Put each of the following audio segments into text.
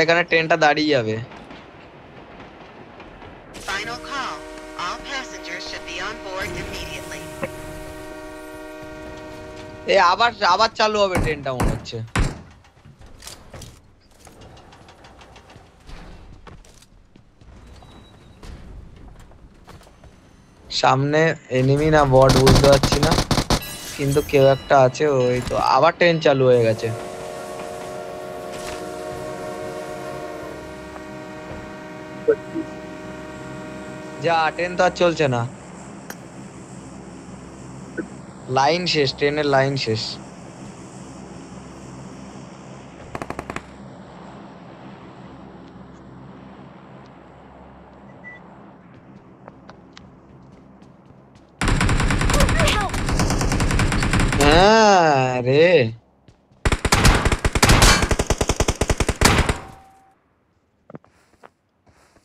এখানে ট্রেনটা দাঁড়িয়ে যাবে। Final call. All passengers should be on board immediately. আবার আবার চালু হবে ট্রেনটা মনে হচ্ছে। সামনে এনিমি না বট বুঝতে পারছি না, কিন্তু কেউ একটা আছে। ওই তো আবার ট্রেন চালু হয়ে গেছে। যা, ট্রেন তো আর চলছে না, লাইন শেষ, ট্রেনের লাইন শেষ। হ্যাঁ রে,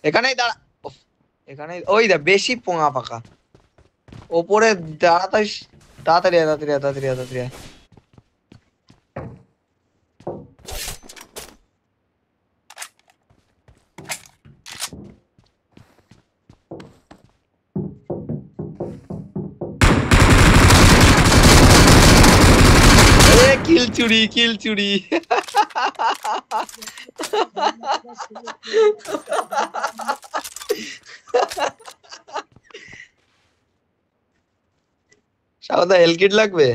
এখানেই দাঁড়া। উফ, এখানে ওই দা বেশি পোঙা পাকা ওপরে দাঁড়াতে। তাড়াতাড়ি আয়, তাড়াতাড়ি আয়, তাড়াতাড়ি আয়, তাড়াতাড়ি আয়। কিল চুরি, কিল চুরি। সাউদা হেল কিট লাগবে।